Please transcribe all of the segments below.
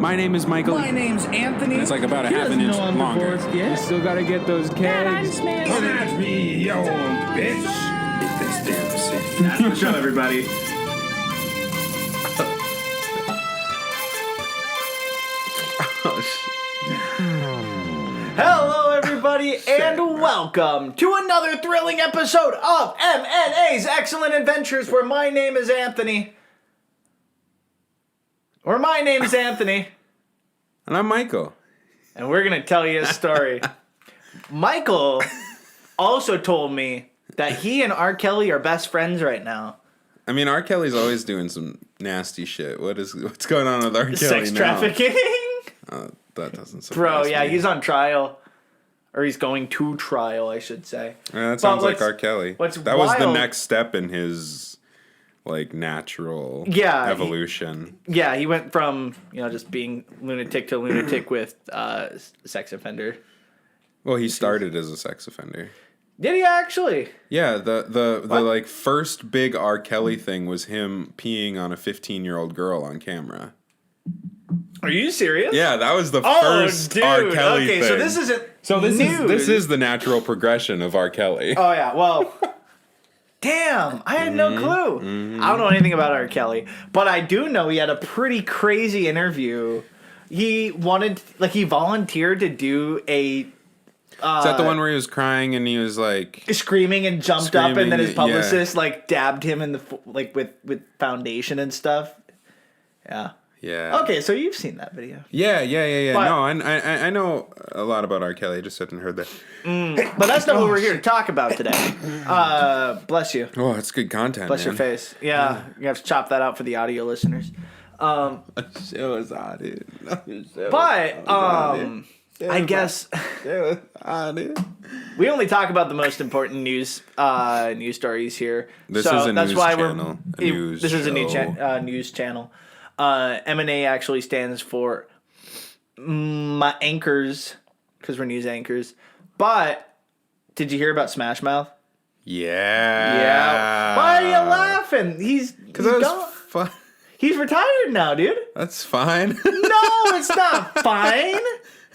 My name is Michael. My name's Anthony. It's like about a half an inch longer. You still gotta get those kegs. That's me, you old bitch. That's the show, everybody. Hello, everybody, and welcome to another thrilling episode of MNA's Excellent Adventures, where my name is Anthony. And I'm Michael. And we're going to tell you a story. Michael also told me that he and R. Kelly are best friends right now. I mean, R. Kelly's always doing some nasty shit. What's going on with R. Kelly Sex now? trafficking? That doesn't surprise Bro, yeah, me. he's on trial. Or he's going to trial, I should say. Yeah, that sounds like R. Kelly. What's that was the wild- next step in his, natural evolution. He went from, just being lunatic to lunatic with sex offender. Well, he started as a sex offender. Did he actually? Yeah, the first big R. Kelly thing was him peeing on a 15-year-old girl on camera. Are you serious? Yeah, that was the first R. Kelly thing. Okay, so this isn't This is the natural progression of R. Kelly. Oh, yeah, well... Damn, I had no clue. I don't know anything about R. Kelly, but I do know he had a pretty crazy interview. He volunteered to do a... Is that the one where he was crying and he was like... Screaming and jumped up, and then his yeah. publicist, dabbed him in the... with foundation and stuff? Yeah. Yeah. Okay, so you've seen that video. Yeah. But- No, I know a lot about R. Kelly. I just hadn't heard that. But that's not what we're here to talk about today. Bless you. Oh, that's good content, Bless your face. Yeah, you have to chop that out for the audio listeners. It was odd, dude. But, I guess we only talk about the most important news stories here. This so is a that's news why channel. This is a news channel. M&A actually stands for my anchors, because we're news anchors. But did you hear about Smash Mouth? Yeah. Why are you laughing? He's gone. Fun. He's retired now, dude. That's fine. No, it's not fine.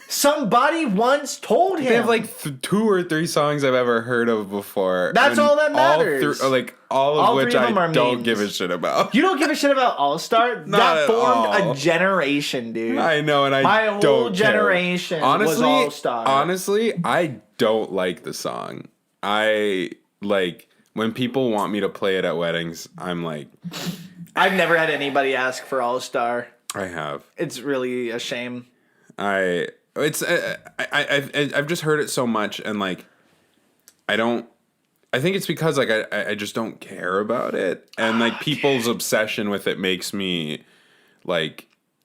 Somebody once told him. They have 2 or 3 songs I've ever heard of before. That's all that matters. All of which three of them I are don't memes. give a shit about. You don't give a shit about All Star? That at formed all. a generation, dude. I know, and My don't whole care. generation was All Star. Honestly, I don't like the song. I when people want me to play it at weddings. I'm like, I've never had anybody ask for All Star. I have. It's really a shame. I've just heard it so much, and I think it's because I just don't care about it, and people's obsession with it makes me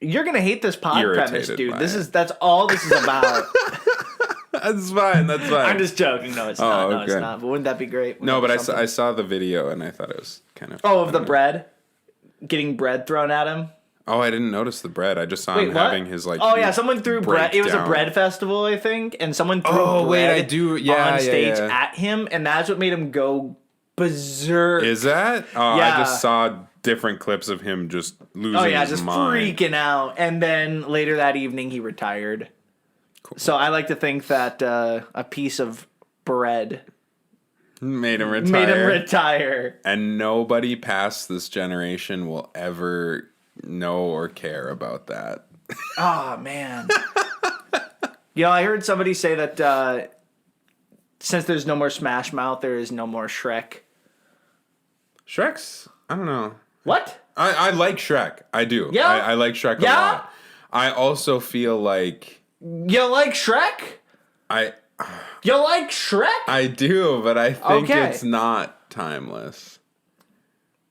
You're gonna hate this pod premise, irritated dude. by That's all this is about. That's fine. I'm just joking. No, it's not. No, it's okay. not. But wouldn't that be great? No, but Something- I saw the video and I thought it was kind of of the bread, getting bread thrown at him. Oh, I didn't notice the bread. I just saw him Wait, what? having his Oh yeah, someone threw bread. It was a breakdown. bread festival, I think, and someone threw Oh, wait, bread I do- yeah, on stage yeah. at him, and that's what made him go berserk. Is that? Oh, Yeah. I just saw different clips of him just losing Oh yeah, his just mind. freaking out. And then later that evening, he retired. Cool. So I like to think that a piece of bread Made him retire. made him retire. And nobody past this generation will ever know or care about that. Oh man. I heard somebody say that since there's no more Smash Mouth, there is no more Shrek. Shrek's, I don't know. What? I like Shrek. I do. Yeah? I like Shrek a Yeah? lot. I also feel like You like Shrek? You like Shrek? I do, but I think Okay. it's not timeless.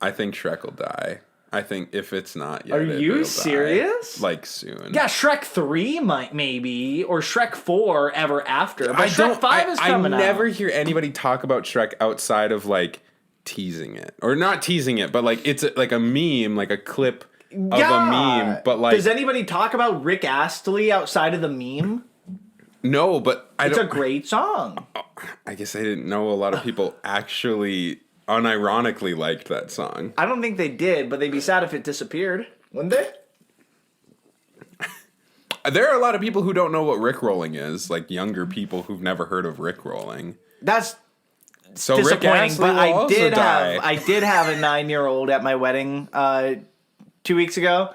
I think Shrek will die. I think if it's not yet, Are you it'll serious? Die, soon. Yeah, Shrek 3 might maybe, or Shrek 4 ever after. But I Shrek don't. 5 is coming I out. never hear anybody talk about Shrek outside of teasing it, or not teasing it, but it's a meme, a clip of a meme. But does anybody talk about Rick Astley outside of the meme? no, but It's a great song. I guess I didn't know a lot of people actually unironically liked that song. I don't think they did, but they'd be sad if it disappeared, wouldn't they? there are a lot of people who don't know what rickrolling is, like younger people who've never heard of rickrolling. That's So Rick disappointing, Astley but will I also did die. have a 9-year-old at my wedding 2 weeks ago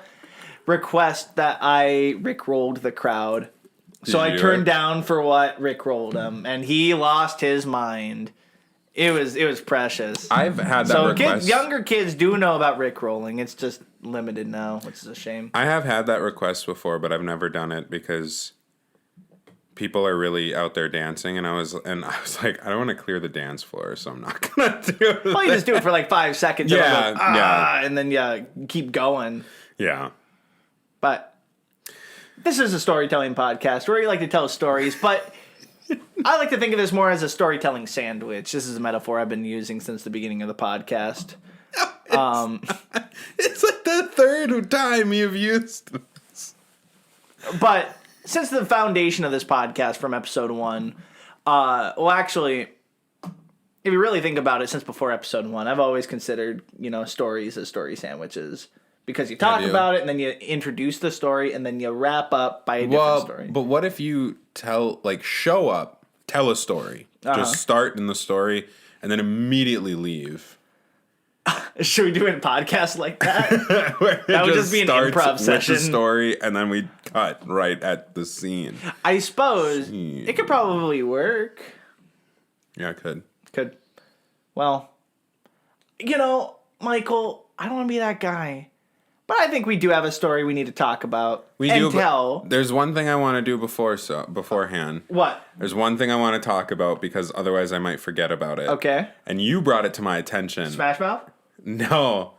request that I rickrolled the crowd. So I you do turned it? down for what rickrolled him, and he lost his mind. It was precious. I've had that So request. younger kids do know about rickrolling. It's just limited now, which is a shame. I have had that request before, but I've never done it because people are really out there dancing, and I was like, I don't want to clear the dance floor, so I'm not gonna do it. Well, you just do it for like 5 seconds. Yeah, and I'm like, yeah. and then keep going. Yeah. But this is a storytelling podcast where you like to tell stories, but I like to think of this more as a storytelling sandwich. This is a metaphor I've been using since the beginning of the podcast. It's like the third time you've used this. But since the foundation of this podcast from episode 1, well, actually, if you really think about it, since before episode 1, I've always considered, stories as story sandwiches. Because you talk you? about it, and then you introduce the story, and then you wrap up by a different story. But what if you show up, tell a story, just start in the story, and then immediately leave? Should we do a podcast like that? That would just be an improv session. With the story, and then we cut right at the scene. I suppose it could probably work. Yeah, it could. Could. Well, Michael, I don't want to be that guy. But I think we do have a story we need to talk about tell. There's one thing I want to do beforehand. What? There's one thing I want to talk about because otherwise I might forget about it. Okay. And you brought it to my attention. Smash Mouth? No.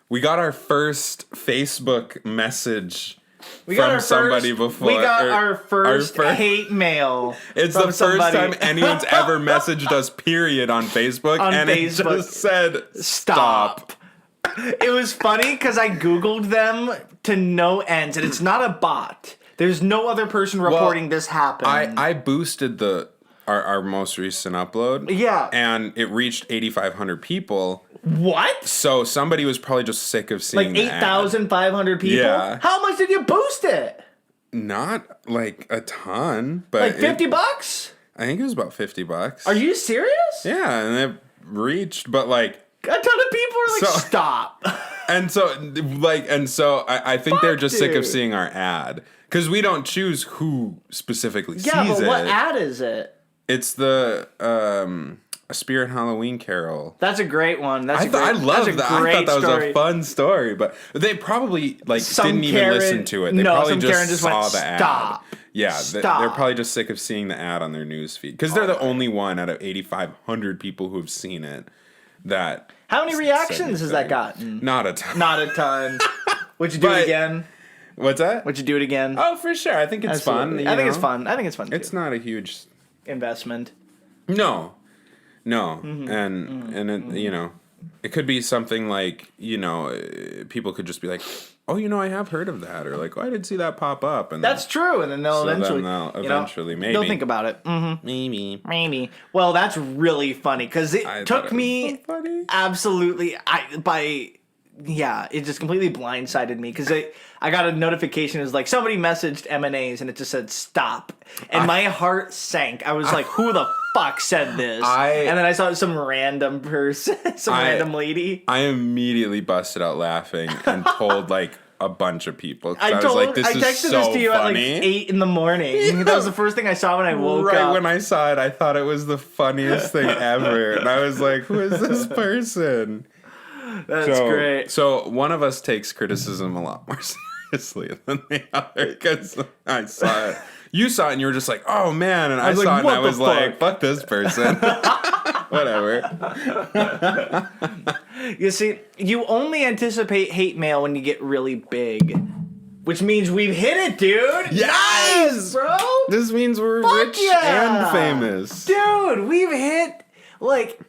We got our first Facebook message We got from somebody before. We got our first hate mail. It's from the first somebody. time anyone's ever messaged us, period, on Facebook. On it Facebook. just said, Stop. It was funny because I Googled them to no ends, and it's not a bot. There's no other person reporting this happened. I boosted our most recent upload. Yeah. And it reached 8,500 people. What? So somebody was probably just sick of seeing Like 8,500 people? Yeah. How much did you boost it? Not like a ton, but Like $50? I think it was about $50. Are you serious? Yeah, and it reached, but like A ton of people are like, stop. and so I think they're just sick of dude. seeing our ad because we don't choose who specifically Yeah, sees but it. what ad is it? It's the A Spirit Halloween Carol. That's a great one. I love that. I thought that was a fun story, but they probably didn't even listen to it. They probably just saw the ad. Stop. Yeah, Stop. they're probably just sick of seeing the ad on their news feed because they're the only one out of 8,500 people who have seen it. That How many said reactions has that anything. gotten? Not a ton. Not a ton. Would you do But- it again? What's that? Would you do it again? Oh, for sure. I think it's Absolutely. fun. I think you it's know? fun. I think it's fun. It's too. not a huge Investment. no, Mm-hmm. and it, it could be something like people could just be like, oh, I have heard of that, or like, oh, I did see that pop up, and That's true, and then they'll So then eventually, they'll eventually, maybe. they'll think about it. Mm-hmm. maybe. Well, that's really funny because it I thought took it was me so funny. absolutely. It just completely blindsided me because I got a notification. It was like somebody messaged M&A's and it just said stop, and my heart sank. I was like, who the fuck said this? And then I saw some random person, random lady. I immediately busted out laughing and told like a bunch of people. 'Cause I was like, this texted is so this to you funny. at like 8 in the morning. That was the first thing I saw when I woke Right up. when I saw it, I thought it was the funniest thing ever, and I was like, "Who is this person?" That's great. So one of us takes criticism a lot more seriously than the other because I saw it. You saw it and you were just like, "Oh man," and I was saw like, it and "What I the was like, fuck?" "Fuck this person." Whatever. You see, you only anticipate hate mail when you get really big, which means we've hit it, dude. Yes! Nice, bro. This means we're Fuck rich yeah! and famous. Dude, we've hit like,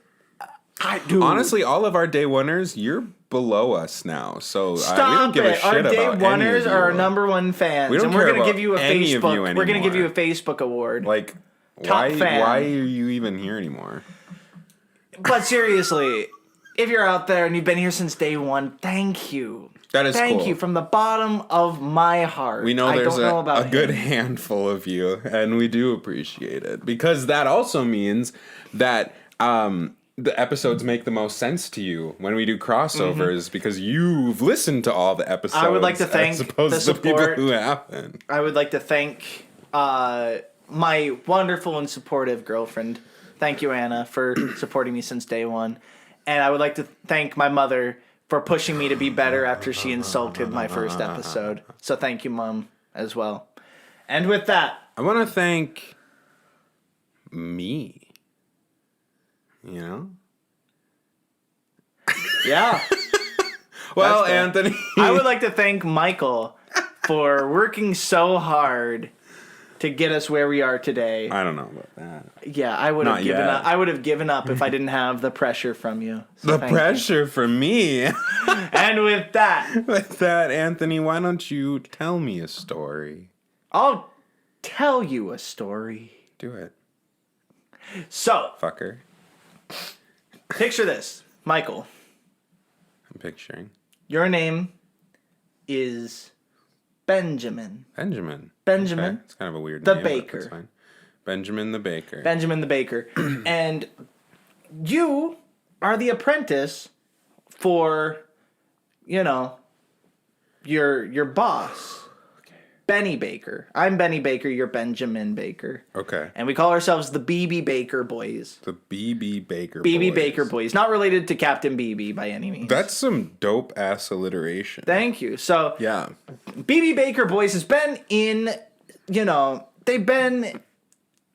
dude. Honestly, all of our day oneers, you're below us now, so we Stop don't give a it! shit Our about day any of oneers you. are our number one fans, We don't and we're care gonna about give you a any of you Facebook. We're gonna give you a anymore. Facebook award. Like, Top fan. why are you even here anymore? But seriously, if you're out there and you've been here since day one, thank you. That is Thank cool. you from the bottom of my heart. We know I there's don't know about a good him. handful of you, and we do appreciate it because that also means that the episodes make the most sense to you when we do crossovers because you've listened to all the episodes. I would like to thank as opposed the to people support. who haven't. I would like to thank my wonderful and supportive girlfriend. Thank you, Anna, for supporting me since day one. And I would like to thank my mother for pushing me to be better after she insulted my first episode. So thank you, Mom, as well. And with that, I want to thank me. You know? yeah, Well, fair. Anthony. I would like to thank Michael for working so hard to get us where we are today. I don't know about that. Yeah, I would have Not given yet. up. I would have given up if I didn't have the pressure from you. So The thank you. pressure for me. And with that, With that, Anthony, why don't you tell me a story? I'll tell you a story. Do it, So, fucker. picture this. Michael, I'm picturing your name is Benjamin. Benjamin. Benjamin. Okay. It's kind of a weird The name. but baker. that's fine. Benjamin the baker. Benjamin the baker. And you are the apprentice for, your boss. Benny Baker. I'm Benny Baker, you're Benjamin Baker. Okay. And we call ourselves the BB Baker Boys. The BB Baker BB Boys. Baker Boys. Not related to Captain BB by any means. That's some dope ass alliteration. Thank you. So, Yeah. BB Baker Boys has been in, they've been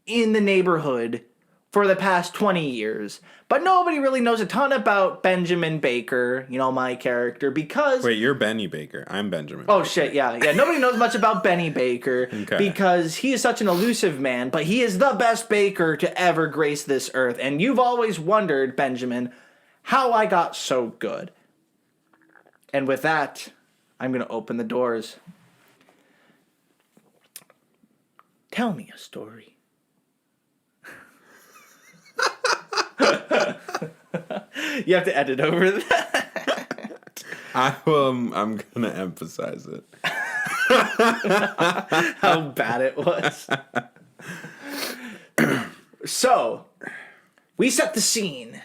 in the neighborhood for the past 20 years. But nobody really knows a ton about Benjamin Baker, my character, because... Wait, you're Benny Baker. I'm Benjamin. Oh, Baker. shit, yeah. Nobody knows much about Benny Baker Okay. because he is such an elusive man, but he is the best baker to ever grace this earth. And you've always wondered, Benjamin, how I got so good. And with that, I'm going to open the doors. Tell me a story. You have to edit over that. I'm gonna emphasize it. How bad it was. So, we set the scene.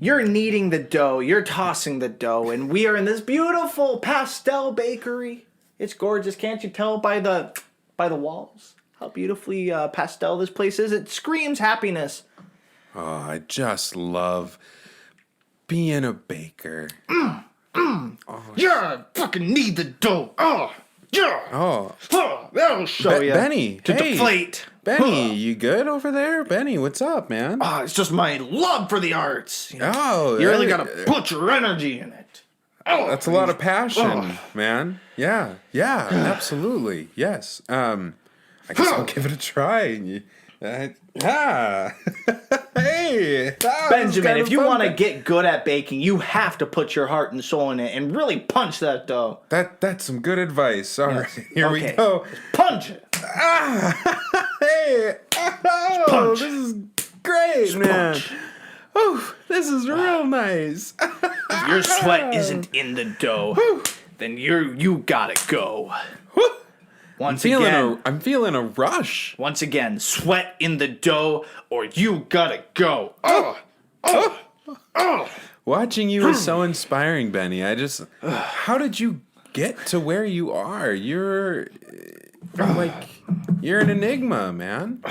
You're kneading the dough, you're tossing the dough, and we are in this beautiful pastel bakery. It's gorgeous, can't you tell by the walls how beautifully pastel this place is? It screams happiness. Oh, I just love being a baker. Yeah, fucking knead the dough. Oh, yeah. Oh, That'll show you. Benny, To hey. deflate. Benny, you good over there? Benny, what's up, man? Oh, it's just my love for the arts. Oh, You really that- gotta put your energy in it. Oh, That's a lot of passion, Oh. man. Yeah, absolutely. Yes. I guess I'll give it a try. Hey, Benjamin, if you want to get good at baking, you have to put your heart and soul in it and really punch that dough. that's some good advice. All right, here we Okay. go. Punch it. Hey, punch. this is great, man. Punch. Oh, this is real nice. If your sweat isn't in the dough, then you gotta go. Once again, I'm feeling a rush. once again, sweat in the dough or you gotta go. Watching you is so inspiring, Benny. How did you get to where you are? You're an enigma, man.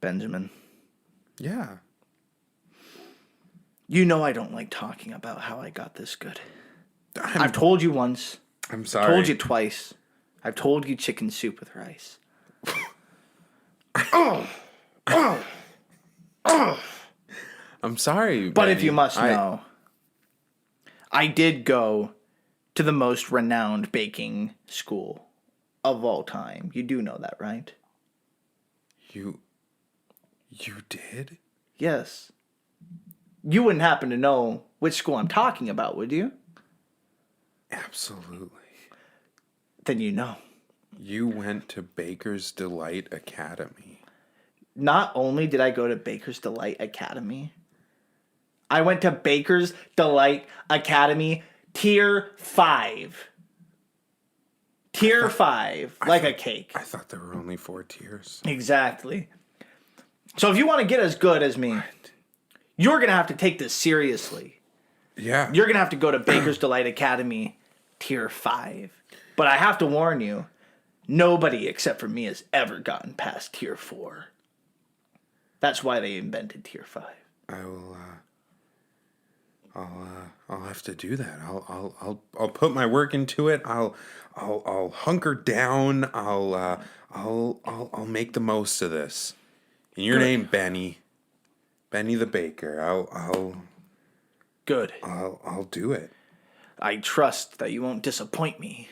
Benjamin, Yeah. you know I don't like talking about how I got this good. I'm I've told you once. I'm sorry. Told you twice. I've told you chicken soup with rice. I'm sorry. But Benny. if you must know, I did go to the most renowned baking school of all time. You do know that, right? You did? Yes. You wouldn't happen to know which school I'm talking about, would you? Absolutely. Then you know. You went to Baker's Delight Academy. Not only did I go to Baker's Delight Academy, I went to Baker's Delight Academy Tier 5. Tier 5, like a cake. I thought there were only 4 tiers. Exactly. So if you want to get as good as me, you're going to have to take this seriously. Yeah. You're going to have to go to Baker's Delight Academy Tier 5. But I have to warn you, nobody except for me has ever gotten past Tier 4. That's why they invented Tier 5. I will. I'll have to do that. I'll put my work into it. I'll hunker down. I'll make the most of this. In your name, Benny the baker. Good. I'll do it. I trust that you won't disappoint me,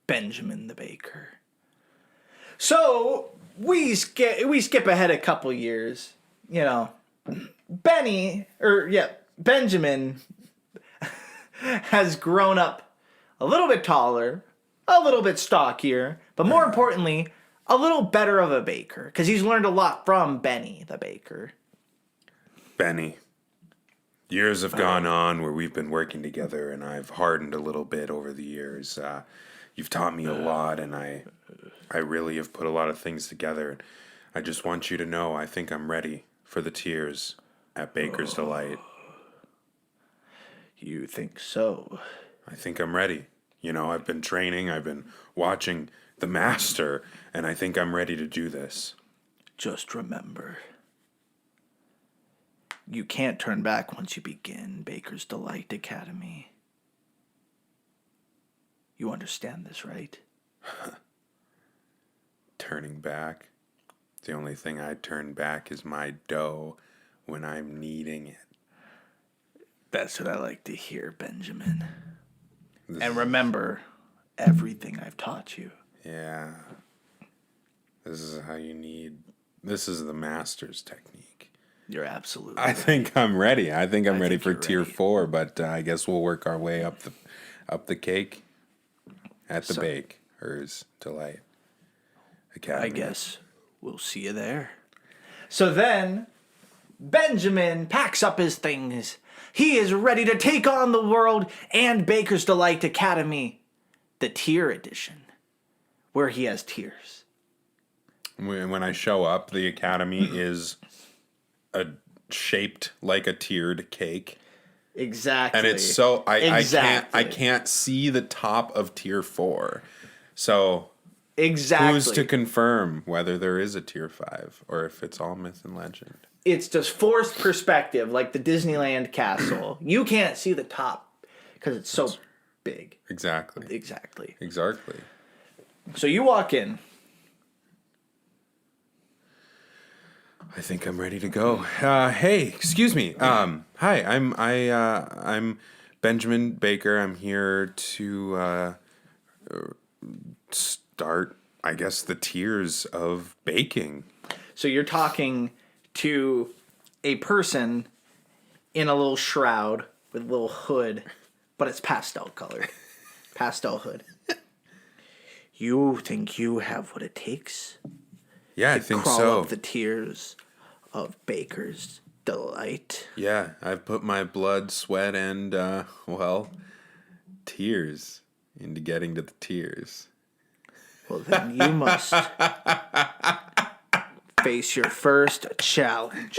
Benjamin the baker. So we skip ahead a couple years. You know, Benjamin has grown up a little bit taller, a little bit stockier, but more importantly, a little better of a baker because he's learned a lot from Benny the baker. Benny, years have gone on where we've been working together, and I've hardened a little bit over the years. You've taught me a lot, and I really have put a lot of things together. I just want you to know I think I'm ready for the tiers at Baker's Delight. You think so? I think I'm ready. You know, I've been training, I've been watching the master, and I think I'm ready to do this. Just remember, you can't turn back once you begin Baker's Delight Academy. You understand this, right? Turning back? The only thing I turn back is my dough when I'm kneading it. That's what I like to hear, Benjamin. And remember everything I've taught you. Yeah. This is how you knead. This is the master's technique. You're absolutely I think I'm ready. I think I'm ready think for you're tier ready. 4, but I guess we'll work our way up the cake at the Baker's Delight Academy. I guess we'll see you there. So then, Benjamin packs up his things. He is ready to take on the world and Baker's Delight Academy, the tier edition, where he has tiers. When I show up, the academy is shaped like a tiered cake. Exactly. And it's so Exactly. I can't see the top of tier 4. So Exactly. who's to confirm whether there is a tier 5 or if it's all myth and legend? It's just forced perspective, like the Disneyland castle. You can't see the top because it's so big. Exactly. Exactly. Exactly. So you walk in. I think I'm ready to go. Hey, excuse me. Hi, I'm Benjamin Baker. I'm here to start, I guess, the tiers of baking. So you're talking to a person in a little shroud with a little hood, but it's pastel color. Pastel hood. You think you have what it takes Yeah, I to think crawl so. up the tiers of Baker's Delight? Yeah, I've put my blood, sweat, and tears into getting to the tiers. Well, then you must face your first challenge.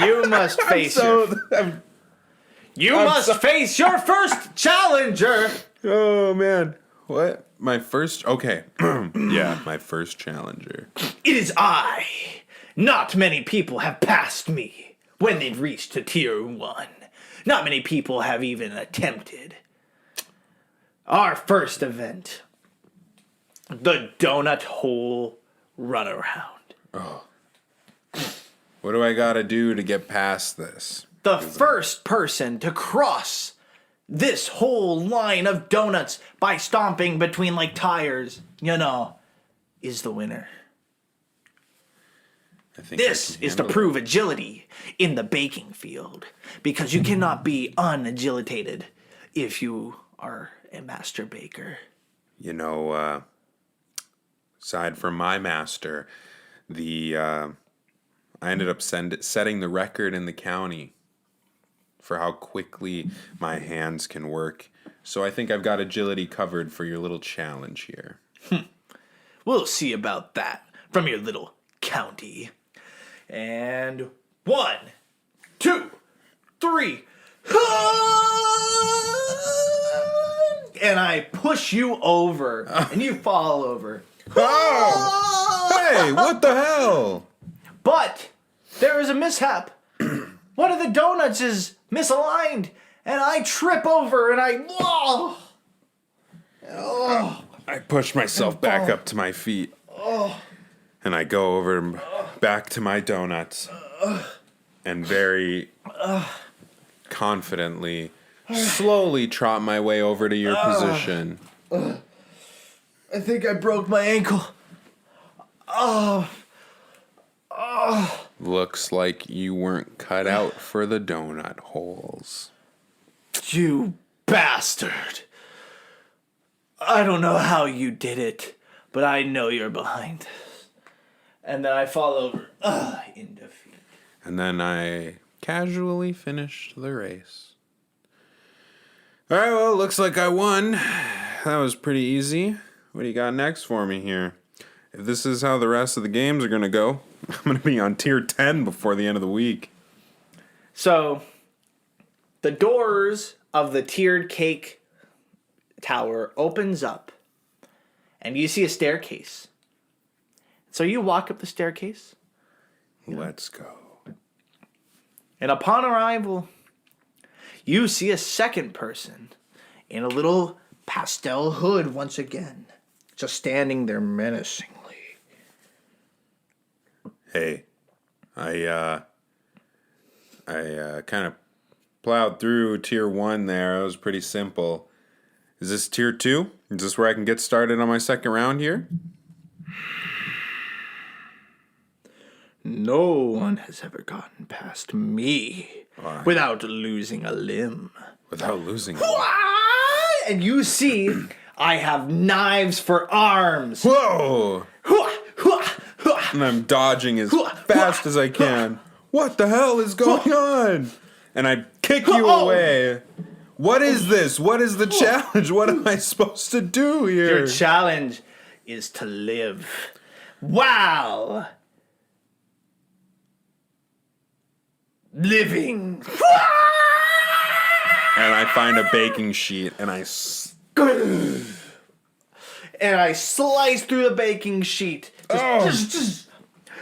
You must face face your first challenger. Oh man, what? My first? Okay, yeah, my first challenger. It is I. Not many people have passed me when they've reached to tier 1. Not many people have even attempted. Our first event, the donut hole runaround. What do I gotta do to get past this? The first person to cross this whole line of donuts by stomping between like tires, is the winner. I think This is to prove agility in the baking field, because you cannot be unagilitated if you are a master baker. Aside from my master, I ended up setting the record in the county for how quickly my hands can work. So I think I've got agility covered for your little challenge here. We'll see about that from your little county. And 1, 2, 3. And I push you over, and you fall over. Oh! Hey, what the hell? But there is a mishap. One of the donuts is misaligned, and I trip over, and I push myself back up to my feet. And I go over back to my donuts. And very confidently, slowly trot my way over to your position. I think I broke my ankle. Looks like you weren't cut out for the donut holes. You bastard. I don't know how you did it, but I know you're behind this. And then I fall over in defeat. And then I casually finished the race. All right, well, looks like I won. That was pretty easy. What do you got next for me here? If this is how the rest of the games are going to go, I'm going to be on tier 10 before the end of the week. So, the doors of the tiered cake tower opens up, and you see a staircase. So you walk up the staircase. Let's go. And upon arrival, you see a second person in a little pastel hood once again, just standing there menacingly. Hey, I kind of plowed through tier 1 there. It was pretty simple. Is this tier 2? Is this where I can get started on my second round here? No one has ever gotten past me without losing a limb. Without losing it. And you see, I have knives for arms. Whoa! And I'm dodging as fast as I can. What the hell is going on? And I kick you away. What is this? What is the challenge? What am I supposed to do here? Your challenge is to live. Wow! Living. And I find a baking sheet and I And I slice through the baking sheet. And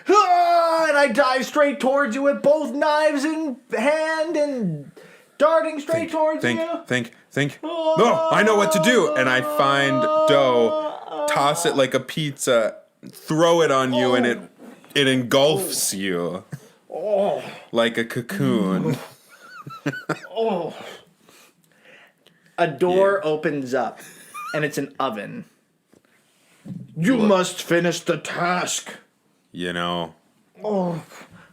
I dive straight towards you with both knives in hand and darting straight towards you. Think. No, I know what to do. And I find dough, toss it like a pizza, throw it on you, and it engulfs you like a cocoon. A door opens up, and it's an oven. You must finish the task. You know, A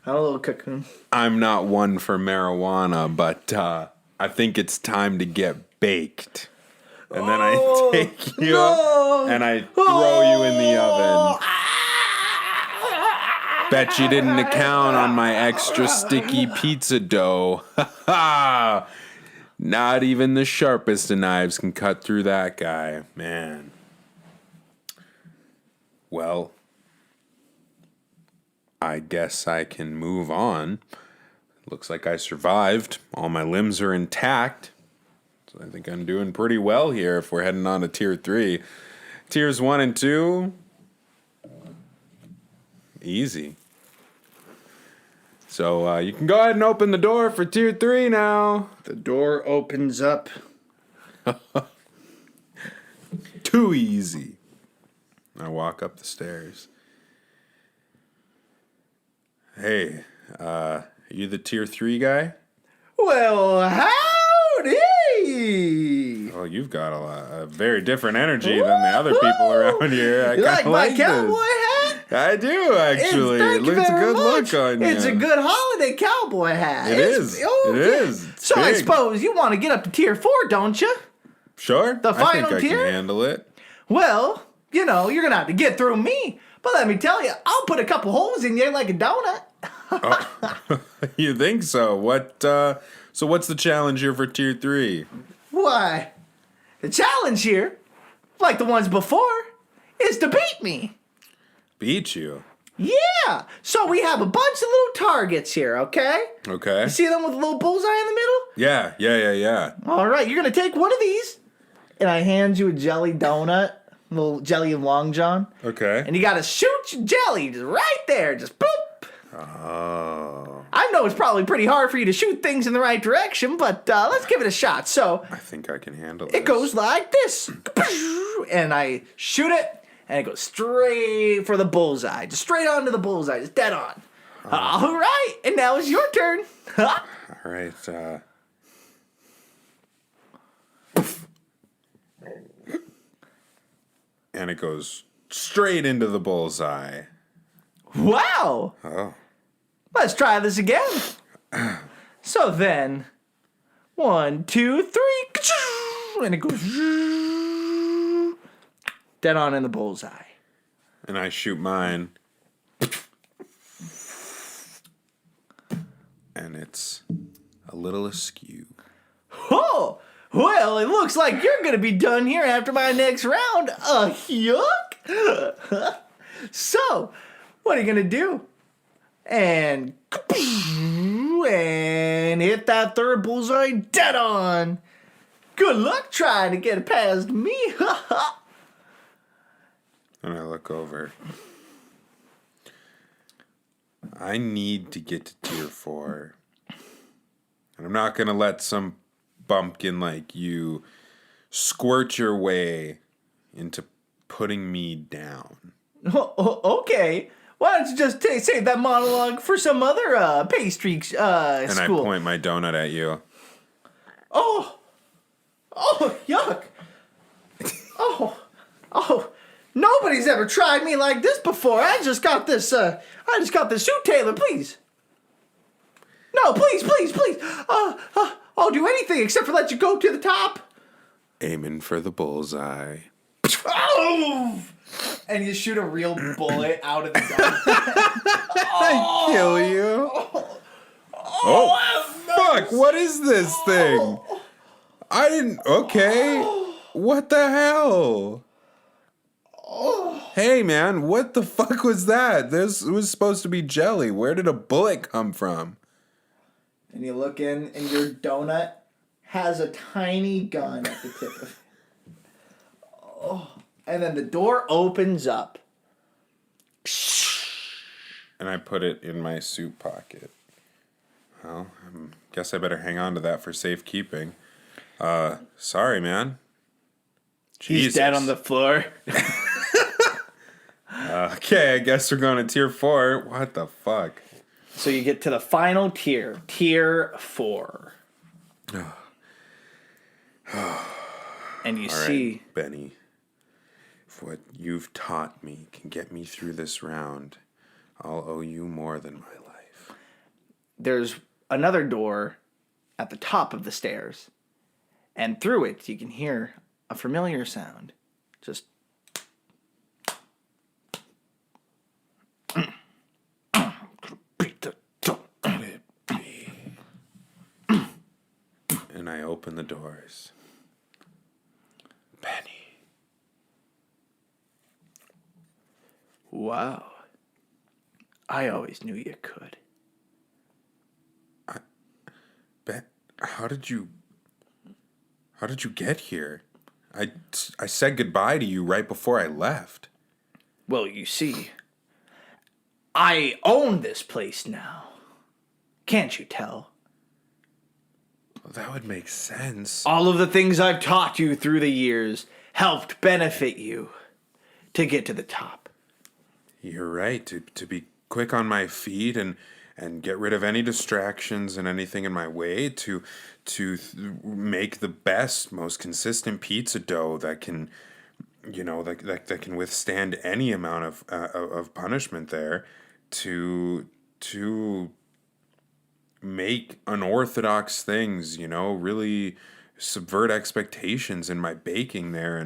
little cocoon. I'm not one for marijuana, but I think it's time to get baked. And then I take you and I throw you in the oven. Bet you didn't account on my extra sticky pizza dough. Not even the sharpest of knives can cut through that guy, man. Well, I guess I can move on. Looks like I survived. All my limbs are intact. So I think I'm doing pretty well here if we're heading on to tier 3. Tiers 1 and 2, easy. So you can go ahead and open the door for tier 3 now. The door opens up. Too easy. I walk up the stairs. Hey, are you the tier 3 guy? Well, howdy! Well, you've got a very different energy than the other people around here. I You like kinda my this. cowboy hat? I do, actually. Thank It you looks a very good much. look on you. It's a good holiday cowboy hat. It is. It is. It's So I big. suppose you want to get up to tier 4, don't you? Sure. The I final think I tier? can handle it. Well, you know, you're going to have to get through me. But let me tell you, I'll put a couple holes in you like a donut. You think so? So what's the challenge here for tier 3? Why? The challenge here, like the ones before, is to beat me. Beat you. Yeah. So we have a bunch of little targets here, okay? Okay. You see them with a little bullseye in the middle? Yeah. All right, you're going to take one of these, and I hand you a jelly donut, little jelly and long john, Okay. and you got to shoot your jelly just right there, just boop. Oh. I know it's probably pretty hard for you to shoot things in the right direction, but let's give it a shot. So I think I can handle this. it goes like this, and I shoot it, and it goes straight for the bullseye, just straight onto the bullseye, just dead on. All right, and now it's your turn. All right. And it goes straight into the bullseye. Wow. Oh. Let's try this again. So then, 1, 2, 3, and it goes dead on in the bullseye. And I shoot mine. And it's a little askew. Oh, well, it looks like you're going to be done here after my next round. Yuck. So, what are you going to do? And hit that third bullseye dead on. Good luck trying to get it past me. And I look over. I need to get to tier 4. And I'm not going to let some bumpkin like you squirt your way into putting me down. Okay. Why don't you just save that monologue for some other pastry school? And I point my donut at you. Oh, yuck. Oh, nobody's ever tried me like this before. I just got this suit tailor, please. No, please. I'll do anything except for let you go to the top. Aiming for the bullseye. Oh! And you shoot a real bullet out of the gun. I kill you. Oh, fuck. What is this thing? I didn't. Okay. What the hell? Hey, man. What the fuck was that? This was supposed to be jelly. Where did a bullet come from? And you look in, and your donut has a tiny gun at the tip of it. And then the door opens up. And I put it in my suit pocket. Well, I guess I better hang on to that for safekeeping. Sorry, man. He's Jesus. dead on the floor. Okay, I guess we're going to tier 4. What the fuck? So you get to the final tier, tier 4. And you All see... right, Benny. If what you've taught me can get me through this round, I'll owe you more than my life. There's another door at the top of the stairs. And through it, you can hear a familiar sound. Just... And I open the doors. Benny. Wow. I always knew you could. How did you get here? I said goodbye to you right before I left. Well, you see, I own this place now. Can't you tell? Well, that would make sense. All of the things I've taught you through the years helped benefit you to get to the top. You're right. To be quick on my feet and get rid of any distractions and anything in my way to make the best, most consistent pizza dough that can, that can withstand any amount of punishment there, to make unorthodox things, really subvert expectations in my baking there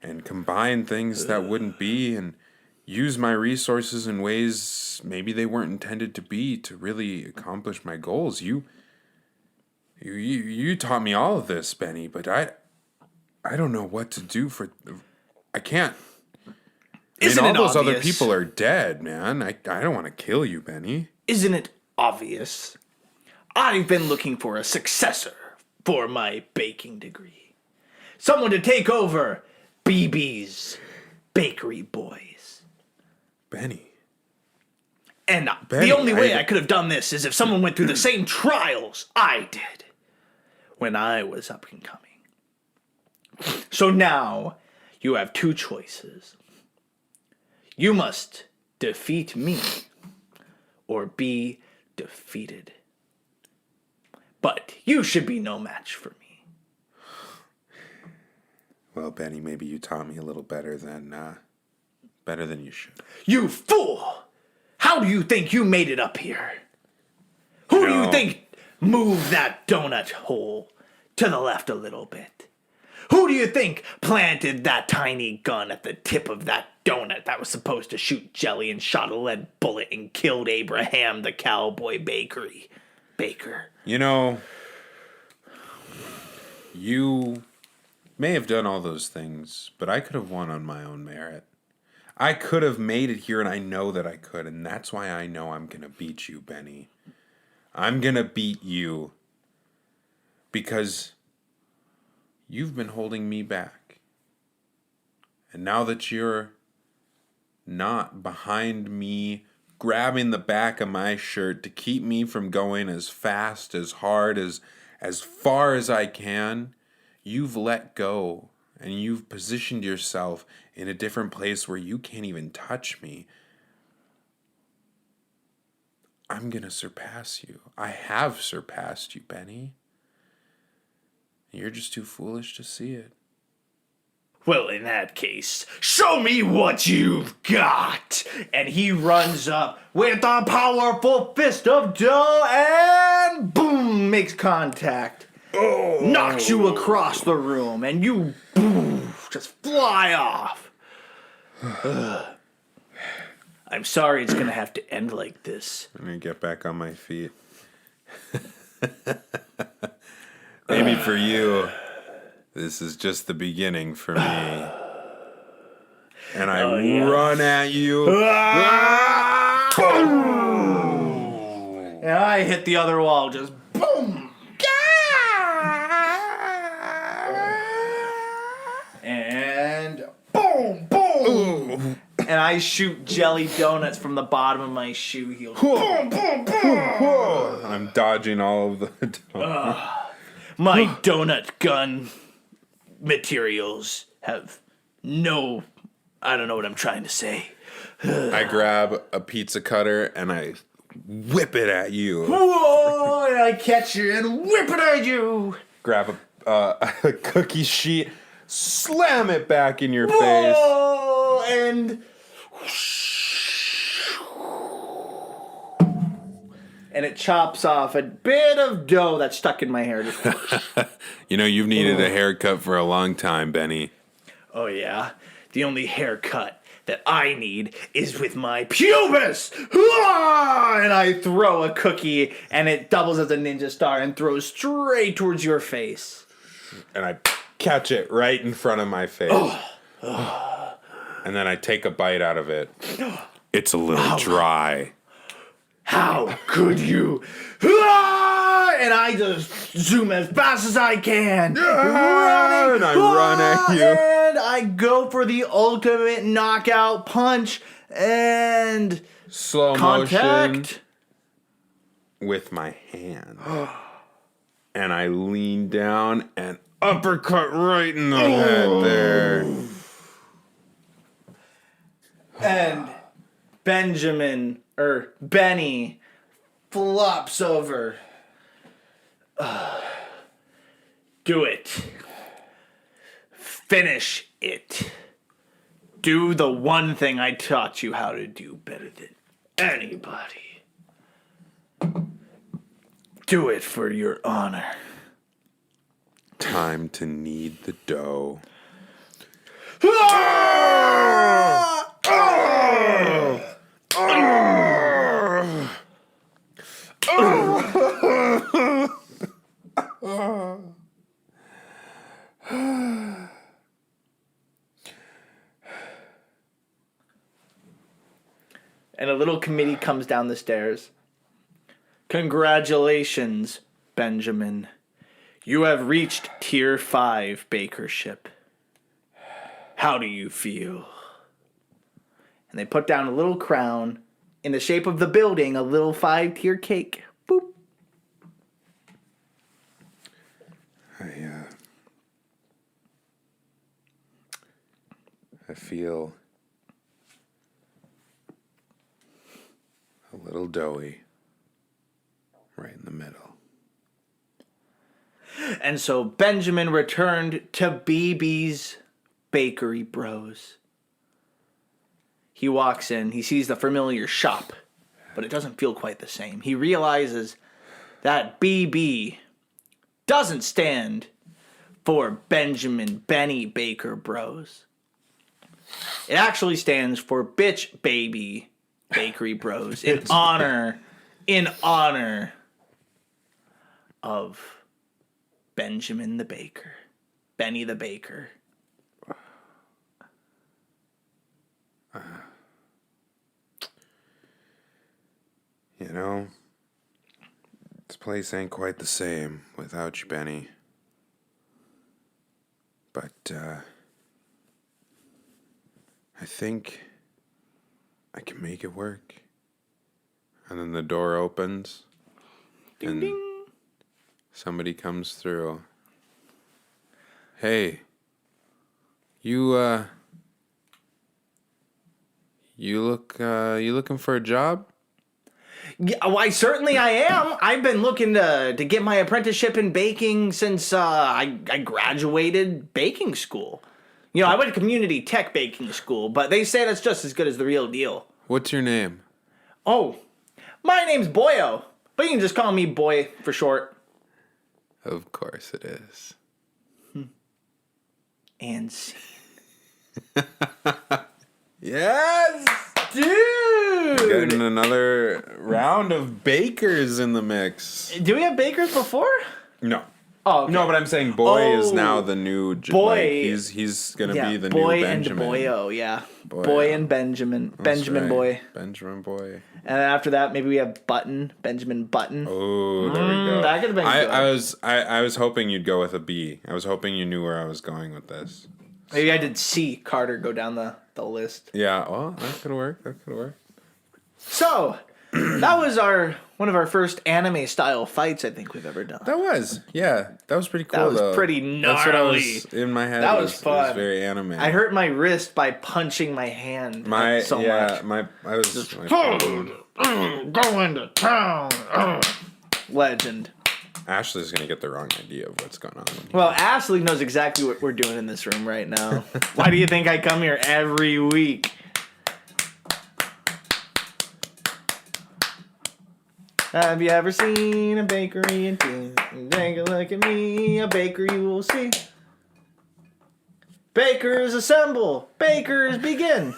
and combine things that wouldn't be. And use my resources in ways maybe they weren't intended to be to really accomplish my goals. You taught me all of this, Benny, but I don't know what to do I can't. Isn't all it those other obvious? people are dead, man. I don't want to kill you, Benny. Isn't it obvious? I've been looking for a successor for my baking degree. Someone to take over BB's Bakery Boys. Benny. And Benny, the only way I could have done this is if someone went through the same trials I did when I was up and coming. So now you have two choices. You must defeat me or be defeated. But you should be no match for me. Well, Benny, maybe you taught me a little better than you should. You fool! How do you think you made it up here? Who do you No. think moved that donut hole to the left a little bit? Who do you think planted that tiny gun at the tip of that donut that was supposed to shoot jelly and shot a lead bullet and killed Abraham the cowboy baker? You may have done all those things, but I could have won on my own merit. I could have made it here, and I know that I could, and that's why I know I'm going to beat you, Benny. I'm going to beat you because you've been holding me back. And now that you're not behind me, grabbing the back of my shirt to keep me from going as fast, as hard, as far as I can, you've let go and you've positioned yourself in a different place where you can't even touch me. I'm going to surpass you. I have surpassed you, Benny. You're just too foolish to see it. Well, in that case, show me what you've got! And he runs up with a powerful fist of dough and boom, makes contact. Knocks you across the room and you boom, just fly off. I'm sorry it's gonna have to end like this. I'm going to get back on my feet. Maybe for you, this is just the beginning for me. And I run at you. And I hit the other wall, just boom! And boom, boom! And I shoot jelly donuts from the bottom of my shoe heel. Boom, boom, boom! I'm dodging all of the My donut gun materials have no... I don't know what I'm trying to say. I grab a pizza cutter and I whip it at you. Whoa! And I catch you and whip it at you! Grab a cookie sheet, slam it back in your face. Whoa! And it chops off a bit of dough that's stuck in my hair. You know, you've needed a haircut for a long time, Benny. Oh, yeah? The only haircut that I need is with my pubis! And I throw a cookie, and it doubles as a ninja star and throws straight towards your face. And I catch it right in front of my face. And then I take a bite out of it. It's a little dry. How could you? And I just zoom as fast as I can. Running, and I run at you. And I go for the ultimate knockout punch and Slow contact. motion with my hand. And I lean down and uppercut right in the head there. And Benny flops over. Do it. Finish it. Do the one thing I taught you how to do better than anybody. Do it for your honor. Time to knead the dough. And a little committee comes down the stairs. Congratulations, Benjamin. You have reached Tier 5 bakership. How do you feel? And they put down a little crown in the shape of the building, a little 5-tier cake. Boop. I feel a little doughy right in the middle. And so Benjamin returned to BB's Bakery Bros. He walks in, he sees the familiar shop, but it doesn't feel quite the same. He realizes that BB doesn't stand for Benjamin Benny Baker Bros. It actually stands for Bitch Baby Bakery Bros. in honor of Benjamin the Baker. Benny the Baker. You know, this place ain't quite the same without you, Benny. But, I think I can make it work. And then the door opens. Ding, and ding. Somebody comes through. Hey, you looking for a job? Yeah, why, certainly I am. I've been looking to get my apprenticeship in baking since I graduated baking school. You know, I went to community tech baking school, but they say that's just as good as the real deal. What's your name? Oh, my name's Boyo, but you can just call me Boy for short. Of course it is. And scene. Yes! Dude! Getting another round of bakers in the mix. Do we have bakers before? No. Oh, okay. No, but I'm saying Boy is Oh, now the new... Boy. He's going to Yeah, be the Boy new Benjamin. and Boyo, yeah. Boyo. Boy and Benjamin. That's Benjamin right. Boy. Benjamin Boy. And then after that, maybe we have Button. Benjamin Button. Oh, there we go. That could have been good. I was hoping you'd go with a B. I was hoping you knew where I was going with this. Maybe I did C. Carter go down the list. Yeah, well, that could work. So, that was one of our first anime style fights I think we've ever done. That was pretty cool. That was though. pretty That's what I gnarly. was in my head. That was It fun. was very anime. I hurt my wrist by punching my hand so much. I was Go into town. Legend. Ashley's gonna get the wrong idea of what's going on. Well, Ashley knows exactly what we're doing in this room right now. Why do you think I come here every week? Have you ever seen a bakery in King? Take a look at me, a bakery you will see. Bakers assemble, bakers begin.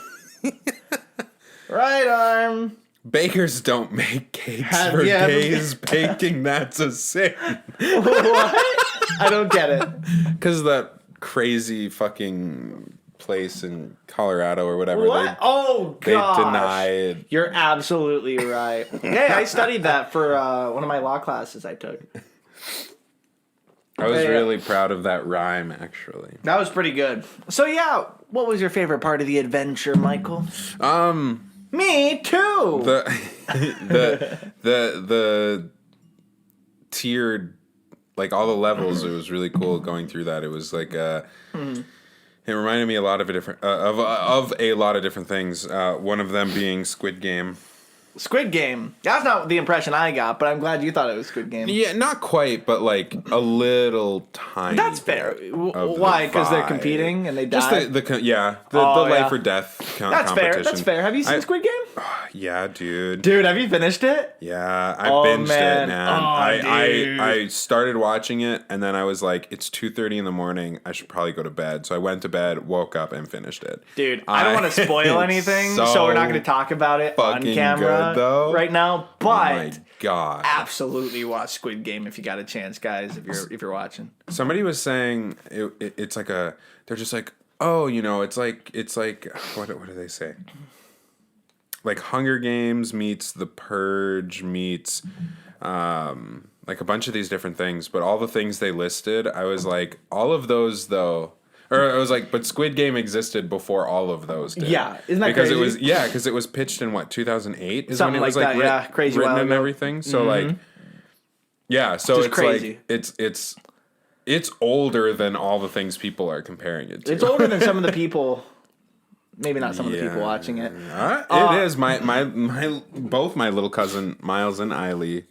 Right arm. Bakers don't make cakes Have for you ever days baking. That's a sin. What? I don't get it. Because that crazy fucking place in Colorado or whatever. What? Oh, They gosh. denied. You're absolutely right. Hey, I studied that for one of my law classes I took. I was Yeah. really proud of that rhyme, actually. That was pretty good. So yeah, what was your favorite part of the adventure, Michael? Me too. The tiered, like all the levels. It was really cool going through that. It was like it reminded me a lot of a different of a lot of different things. One of them being Squid Game. Squid Game. That's not the impression I got, but I'm glad you thought it was Squid Game. Yeah, not quite, but like a little tiny. That's fair. bit of the Why? Because they're vibe. competing and they Just die. the Oh, life yeah. or death That's competition. fair. That's fair. Have you seen Squid Game? Yeah, dude. Dude, have you finished it? Yeah, I Oh, binged man. it, man. Oh, dude. I started watching it, and then I was like, it's 2:30 in the morning. I should probably go to bed. So I went to bed, woke up, and finished it. Dude, I don't want to spoil anything, so we're not going to talk about it on fucking camera good, though. right now. Oh my But god! absolutely watch Squid Game if you got a chance, guys. If you're watching, Somebody was saying it's like a. They're just like, oh, it's like what do they say? Like Hunger Games meets The Purge meets like a bunch of these different things, but all the things they listed, I was like, all of those though, or I was like, but Squid Game existed before all of those did. Yeah, isn't that because crazy? because it was pitched in what 2008 is Something when it was like like that, yeah, crazy written while and ago. everything. So like, yeah, so Just it's crazy. like it's older than all the things people are comparing it to. it's older than some of the people. Maybe not some of the people watching it. It is my both my little cousin Miles and Eiley.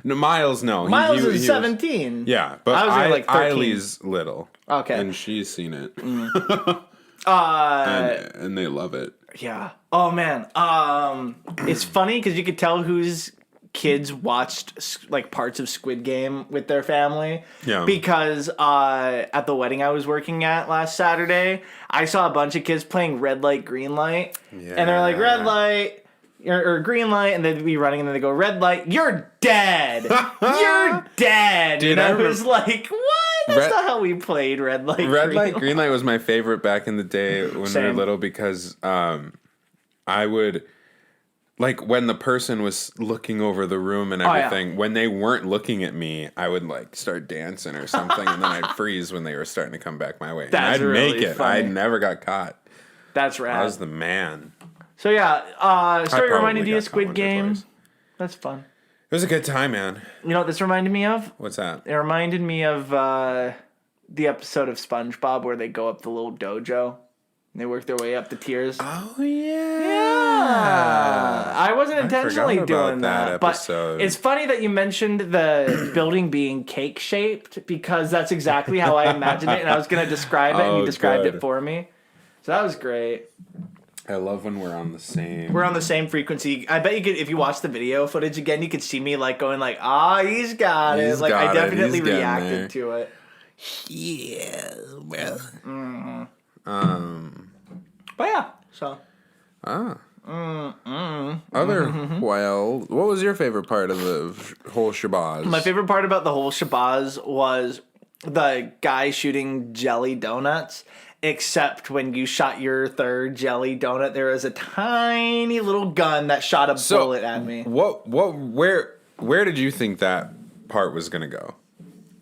No, Miles, no, Miles he is was- 17. Yeah, but I was thinking, like, 13. Eiley's little. Okay. and she's seen it, Uh, and they love it. yeah. Oh man. It's funny because you could tell whose kids watched like parts of Squid Game with their family. Yeah. Because at the wedding I was working at last Saturday, I saw a bunch of kids playing red light, green light, and they're like red light. Or green light, and they'd be running, and then they go red light. You're dead. You're dead. Dude, and I I was like, what? That's not how we played red light. Red light, green light was my favorite back in the day when we were Same. little because I would. Like when the person was looking over the room and yeah. everything, when they weren't looking at me, I would like start dancing or something, and then I'd freeze when they were starting to come back my way. That's and I'd really make it. funny. I never got caught. That's I rad. was the man. So yeah, story probably reminded you got of Squid caught once or Game. twice. That's fun. It was a good time, man. You know what this reminded me of? What's that? It reminded me of the episode of SpongeBob where they go up the little dojo. And they work their way up the tiers. Oh yeah. Yeah. I wasn't intentionally forgot about doing that that. episode. But it's funny that you mentioned the building being cake shaped because that's exactly how I imagined it. And I was going to describe it, and you Oh, described good. it for me. So that was great. I love when we're on the same. We're on the same frequency. I bet you could, if you watch the video footage again, you could see me like going like, he's got it. He's Like got I it. definitely He's getting reacted there. to it. Yeah, well. But yeah, so. Well, what was your favorite part of the whole shabazz? My favorite part about the whole shabazz was the guy shooting jelly donuts. Except when you shot your third jelly donut, there was a tiny little gun that shot a bullet at me. Where did you think that part was gonna go?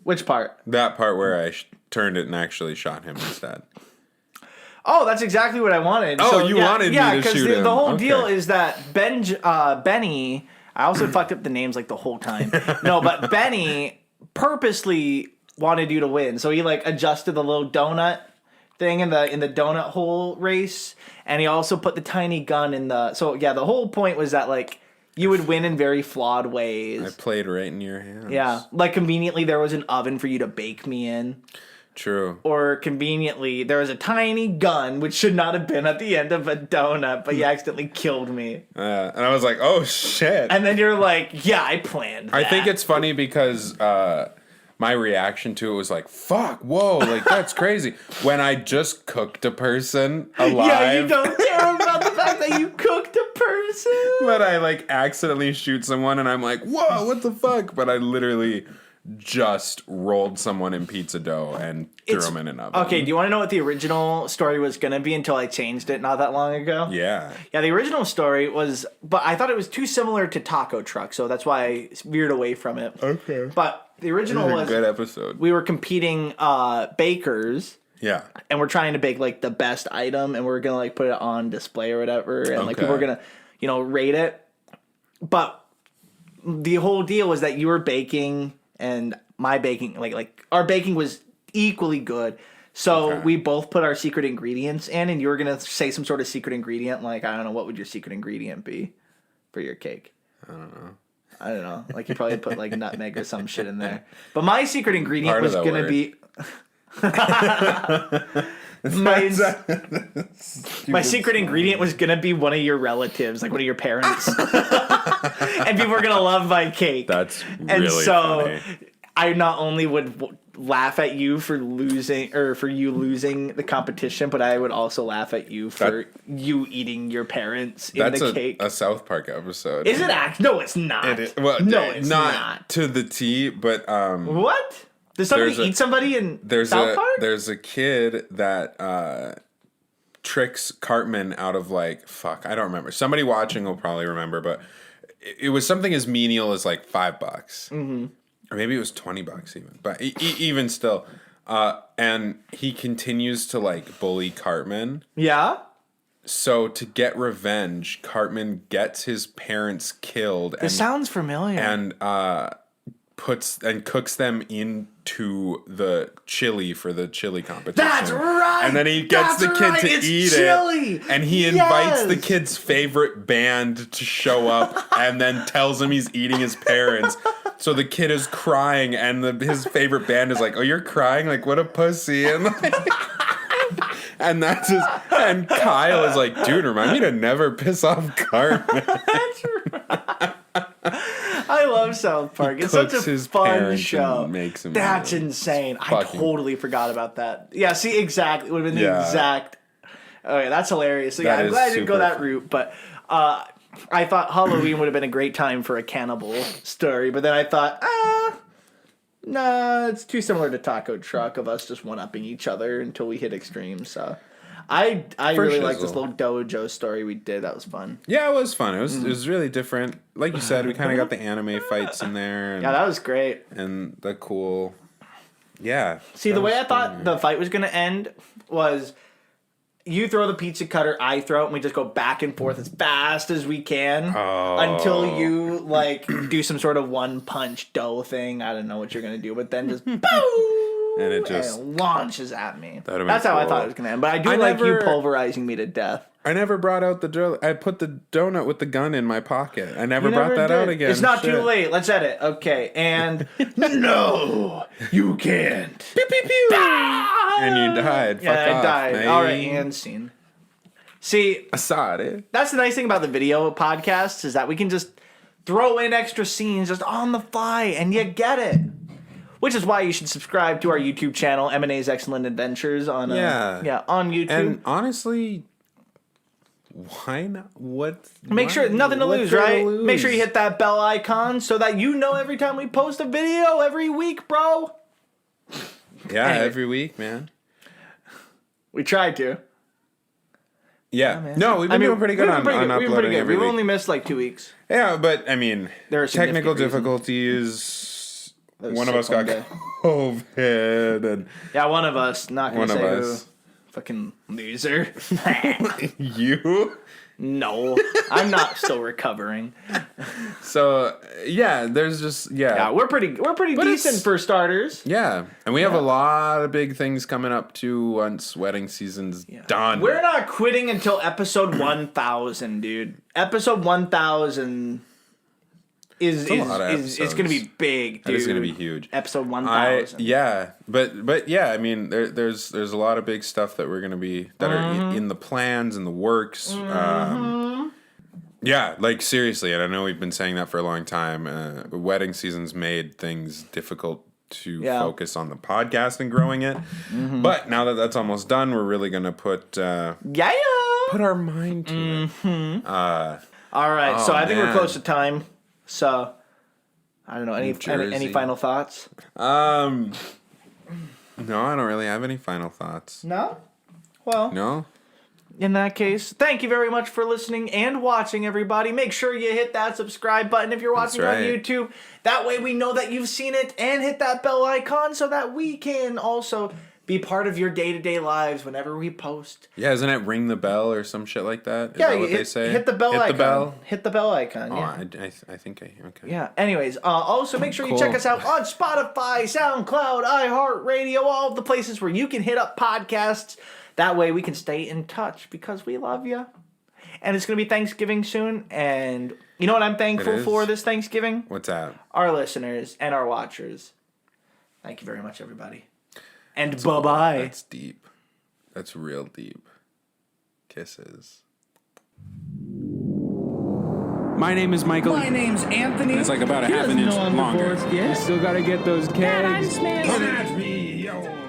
Which part? That part where I turned it and actually shot him instead. Oh, that's exactly what I wanted. Oh, you wanted me to shoot him. The whole Okay. deal is that Benny, I also fucked up the names like the whole time. No, but Benny purposely wanted you to win. So he like adjusted the little donut thing in the donut hole race, and he also put the tiny gun in the. So yeah, the whole point was that like you would win in very flawed ways. I played right in your hands. Yeah, like conveniently there was an oven for you to bake me in. True. Or conveniently, there was a tiny gun, which should not have been at the end of a donut, but you accidentally killed me. And I was like, oh shit. And then you're like, yeah, I planned that. I think it's funny because my reaction to it was like, fuck, whoa, like that's crazy. When I just cooked a person alive. Yeah, you don't care about the fact that you cooked a person. But I like accidentally shoot someone and I'm like, whoa, what the fuck? But I literally just rolled someone in pizza dough and threw them in an oven. Okay, do you want to know what the original story was going to be until I changed it not that long ago? Yeah. Yeah, the original story was, but I thought it was too similar to Taco Truck, so that's why I veered away from it. Okay. But the original was, Good episode. we were competing bakers. Yeah. And we're trying to bake like the best item, and we're gonna like put it on display or whatever, and like people are gonna, rate it. But the whole deal was that you were baking and my baking, like our baking was equally good. So we both put our secret ingredients in, and you were gonna say some sort of secret ingredient, like I don't know, what would your secret ingredient be for your cake? I don't know. Like you probably put like nutmeg or some shit in there. But my secret ingredient Part of was the gonna word. be. My secret ingredient was gonna be one of your relatives, like one of your parents, and people were gonna love my cake. That's and really so funny. I not only would laugh at you for losing, or for you losing the competition, but I would also laugh at you for you eating your parents in That's the cake. a South Park episode. Is it no, it's not. It is, well, no, it's not. not to the T, but What? Does somebody eat somebody in South Park? There's a kid that tricks Cartman out of like I don't remember. Somebody watching will probably remember, but it was something as menial as like $5, or maybe it was $20 even. But even still, and he continues to like bully Cartman. Yeah. So to get revenge, Cartman gets his parents killed. This sounds familiar. And cooks them into the chili for the chili competition. That's right. And then he gets the kid to eat chili. it. And he invites the kid's favorite band to show up and then tells him he's eating his parents. So the kid is crying and his favorite band is like, "Oh, you're crying? Like, what a pussy." And like, and that's his, and Kyle is like, "Dude, remind me to never piss off Cartman." That's right. I love South Park. It's such a fun show. Makes him That's insane. I totally forgot about that. Yeah, see, exactly. It would have been the exact. Okay, that's hilarious. So yeah, I'm glad I didn't go that route, but I thought Halloween would have been a great time for a cannibal story, but then I thought, nah, it's too similar to Taco Truck of us just one-upping each other until we hit extremes. So I really like this little dojo story we did. That was fun. Yeah, it was fun. It was really different. Like you said, we kind of got the anime fights in there. And, yeah, that was great. And the cool. Yeah. See, the way I thought the fight was going to end was you throw the pizza cutter, I throw it, and we just go back and forth as fast as we can until you like do some sort of one punch dough thing. I don't know what you're going to do, but then just boom! And it just launches at me. That's how I thought it was going to end. But I do like you pulverizing me to death. I never brought out the drill. I put the donut with the gun in my pocket. I never brought that out again. It's not too late. Let's edit. Okay, and no, you can't. Pew pew pew. And you died. Fuck off, I died. mate. All right, and scene. See, I saw it. That's the nice thing about the video podcasts is that we can just throw in extra scenes just on the fly, and you get it. Which is why you should subscribe to our YouTube channel, M&A's Excellent Adventures on on YouTube. And honestly, why not? Make sure nothing to lose, right? Make sure you hit that bell icon so that you know every time we post a video every week, bro. Yeah, anyway. Every week, man. We tried to. Yeah. No, we've been doing pretty good on uploading every week. We've only missed like 2 weeks. Yeah, but I mean, there are technical difficulties. One of us got COVID, and one of us. Not gonna say who. Fucking loser. You? No, I'm not still recovering. So there's just we're pretty decent for starters. Yeah, and we have a lot of big things coming up too once wedding season's done. We're not quitting until episode 1,000, dude. Episode 1,000 is going to be big, dude. It's going to be huge. Episode 1,000. But I mean, there's a lot of big stuff that we're going to be that are in the plans and the works. Like seriously, and I know we've been saying that for a long time. Wedding season's made things difficult to focus on the podcast and growing it. But now that that's almost done, we're really going to put our mind to it. All right, so I think we're close to time. So, I don't know. Any final thoughts? No, I don't really have any final thoughts. No? Well. No? In that case, thank you very much for listening and watching, everybody. Make sure you hit that subscribe button if you're watching on YouTube. That way we know that you've seen it, and hit that bell icon so that we can also be part of your day-to-day lives whenever we post. Yeah, isn't it ring the bell or some shit like that? Is that what they say? Hit the bell icon. Hit the bell icon, I think okay. Yeah, anyways, also make sure you check us out on Spotify, SoundCloud, iHeartRadio, all of the places where you can hit up podcasts. That way we can stay in touch because we love you. And it's going to be Thanksgiving soon, and you know what I'm thankful for this Thanksgiving? What's that? Our listeners and our watchers. Thank you very much, everybody. And bye-bye. That's deep. That's real deep. Kisses. My name is Michael. My name's Anthony. It's like about a half an inch longer. You still gotta get those kegs. Pass me your